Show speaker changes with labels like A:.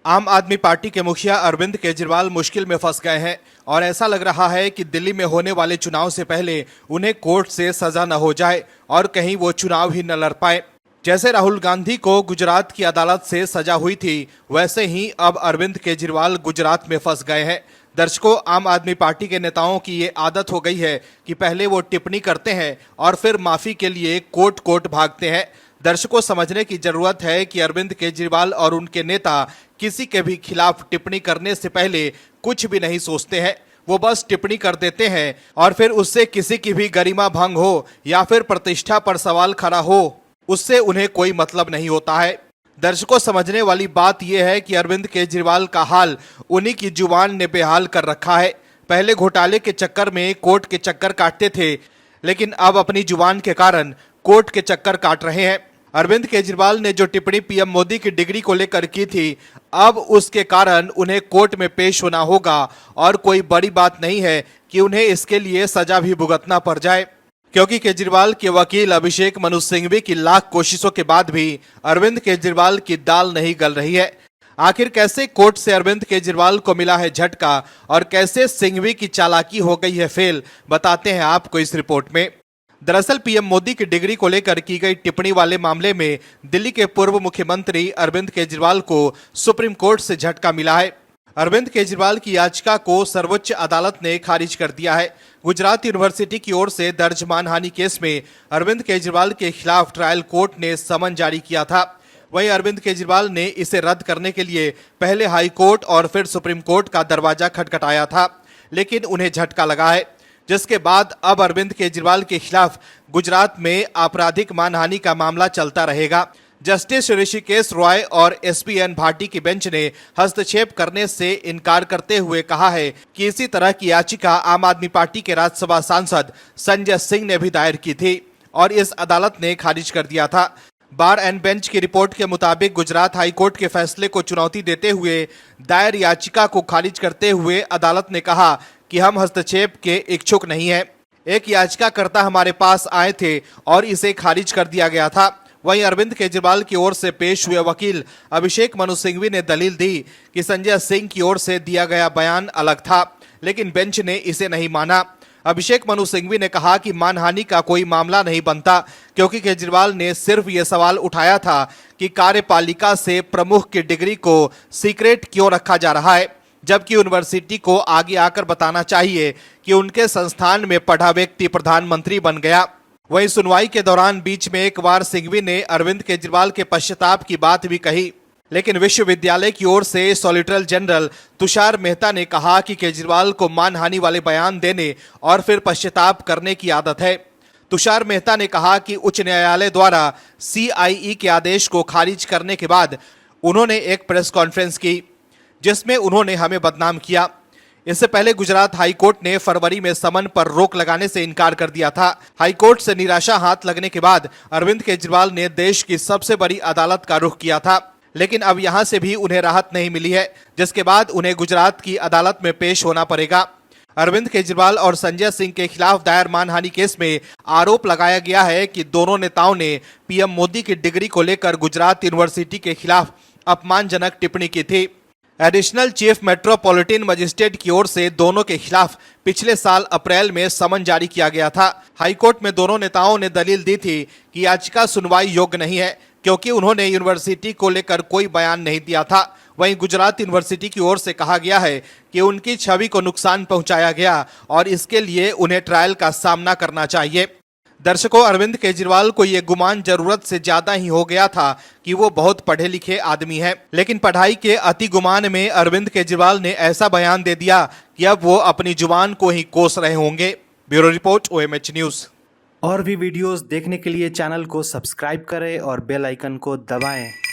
A: आम आदमी पार्टी के मुखिया अरविंद केजरीवाल मुश्किल में फंस गए हैं और ऐसा लग रहा है कि दिल्ली में होने वाले चुनाव से पहले उन्हें कोर्ट से सजा न हो जाए और कहीं वो चुनाव ही न लड़ पाए। जैसे राहुल गांधी को गुजरात की अदालत से सजा हुई थी, वैसे ही अब अरविंद केजरीवाल गुजरात में फंस गए हैं। दर्शकों, आम आदमी पार्टी के नेताओं की ये आदत हो गई है कि पहले वो टिप्पणी करते हैं और फिर माफी के लिए कोर्ट कोर्ट भागते हैं। दर्शकों, समझने की जरूरत है कि अरविंद केजरीवाल और उनके नेता किसी के भी खिलाफ टिप्पणी करने से पहले कुछ भी नहीं सोचते हैं। वो बस टिप्पणी कर देते हैं और फिर उससे किसी की भी गरिमा भंग हो या फिर प्रतिष्ठा पर सवाल खड़ा हो, उससे उन्हें कोई मतलब नहीं होता है। दर्शकों, समझने वाली बात यह है कि अरविंद केजरीवाल का हाल उन्हीं की जुबान ने बेहाल कर रखा है। पहले घोटाले के चक्कर में कोर्ट के चक्कर काटते थे, लेकिन अब अपनी जुबान के कारण कोर्ट के चक्कर काट रहे हैं। अरविंद केजरीवाल ने जो टिप्पणी पीएम मोदी की डिग्री को लेकर की थी, अब उसके कारण उन्हें कोर्ट में पेश होना होगा और कोई बड़ी बात नहीं है कि उन्हें इसके लिए सजा भी भुगतना पड़ जाए, क्योंकि केजरीवाल के वकील अभिषेक मनु सिंघवी की लाख कोशिशों के बाद भी अरविंद केजरीवाल की दाल नहीं गल रही है। आखिर कैसे कोर्ट से अरविंद केजरीवाल को मिला है झटका और कैसे सिंघवी की चालाकी हो गई है फेल, बताते हैं आपको इस रिपोर्ट में। दरअसल पीएम मोदी की डिग्री को लेकर की गई टिप्पणी वाले मामले में दिल्ली के पूर्व मुख्यमंत्री अरविंद केजरीवाल को सुप्रीम कोर्ट से झटका मिला है। अरविंद केजरीवाल की याचिका को सर्वोच्च अदालत ने खारिज कर दिया है। गुजरात यूनिवर्सिटी की ओर से दर्ज मानहानि केस में अरविंद केजरीवाल के खिलाफ ट्रायल कोर्ट ने समन जारी किया था। वहीं अरविंद केजरीवाल ने इसे रद्द करने के लिए पहले हाई कोर्ट और फिर सुप्रीम कोर्ट का दरवाजा खटखटाया था, लेकिन उन्हें झटका लगा है, जिसके बाद अब अरविंद केजरीवाल के खिलाफ गुजरात में आपराधिक मानहानि का मामला चलता रहेगा। जस्टिस ऋषिकेश रॉय और एसपीएन भाटी की बेंच ने हस्तक्षेप करने से इनकार करते हुए कहा है कि इसी तरह की याचिका आम आदमी पार्टी के राज्यसभा सांसद संजय सिंह ने भी दायर की थी और इस अदालत ने खारिज कर दिया था। बार एंड बेंच की रिपोर्ट के मुताबिक गुजरात हाई कोर्ट के फैसले को चुनौती देते हुए दायर याचिका को खारिज करते हुए अदालत ने कहा कि हम हस्तक्षेप के इच्छुक नहीं हैं। एक याचिकाकर्ता हमारे पास आए थे और इसे खारिज कर दिया गया था। वहीं अरविंद केजरीवाल की ओर से पेश हुए वकील अभिषेक मनु सिंघवी ने दलील दी कि संजय सिंह की ओर से दिया गया बयान अलग था, लेकिन बेंच ने इसे नहीं माना। अभिषेक मनु सिंघवी ने कहा कि मानहानि का कोई मामला नहीं बनता, क्योंकि केजरीवाल ने सिर्फ ये सवाल उठाया था कि कार्यपालिका से प्रमुख की डिग्री को सीक्रेट क्यों रखा जा रहा है, जबकि यूनिवर्सिटी को आगे आकर बताना चाहिए कि उनके संस्थान में पढ़ा व्यक्ति प्रधानमंत्री बन गया। वहीं सुनवाई के दौरान बीच में एक बार सिंघवी ने अरविंद केजरीवाल के पश्चाताप की बात भी कही, लेकिन विश्वविद्यालय की ओर से सॉलिसिटर जनरल तुषार मेहता ने कहा कि केजरीवाल को मानहानि वाले बयान देने और फिर पश्चाताप करने की आदत है। तुषार मेहता ने कहा कि उच्च न्यायालय द्वारा CIE के आदेश को खारिज करने के बाद उन्होंने एक प्रेस कॉन्फ्रेंस की, जिसमें उन्होंने हमें बदनाम किया। इससे पहले गुजरात हाई कोर्ट ने फरवरी में समन पर रोक लगाने से इनकार कर दिया था। हाई कोर्ट से निराशा हाथ लगने के बाद अरविंद केजरीवाल ने देश की सबसे बड़ी अदालत का रुख किया था, लेकिन अब यहां से भी उन्हें राहत नहीं मिली है, जिसके बाद उन्हें गुजरात की अदालत में पेश होना पड़ेगा। अरविंद केजरीवाल और संजय सिंह के खिलाफ दायर मानहानि केस में आरोप लगाया गया है कि दोनों नेताओं ने पीएम मोदी की डिग्री को लेकर गुजरात यूनिवर्सिटी के खिलाफ अपमानजनक टिप्पणी की थी। एडिशनल चीफ मेट्रोपॉलिटन मजिस्ट्रेट की ओर से दोनों के खिलाफ पिछले साल अप्रैल में समन जारी किया गया था। हाईकोर्ट में दोनों नेताओं ने दलील दी थी कि याचिका सुनवाई योग्य नहीं है, क्योंकि उन्होंने यूनिवर्सिटी को लेकर कोई बयान नहीं दिया था। वहीं गुजरात यूनिवर्सिटी की ओर से कहा गया है कि उनकी छवि को नुकसान पहुंचाया गया और इसके लिए उन्हें ट्रायल का सामना करना चाहिए। दर्शकों, अरविंद केजरीवाल को ये गुमान जरूरत से ज्यादा ही हो गया था कि वो बहुत पढ़े लिखे आदमी हैं, लेकिन पढ़ाई के अति गुमान में अरविंद केजरीवाल ने ऐसा बयान दे दिया कि अब वो अपनी जुबान को ही कोस रहे होंगे। Bureau report, OMH news.
B: और भी वीडियोस देखने के लिए चैनल को सब्सक्राइब करें और बेल आइकन को दबाएं।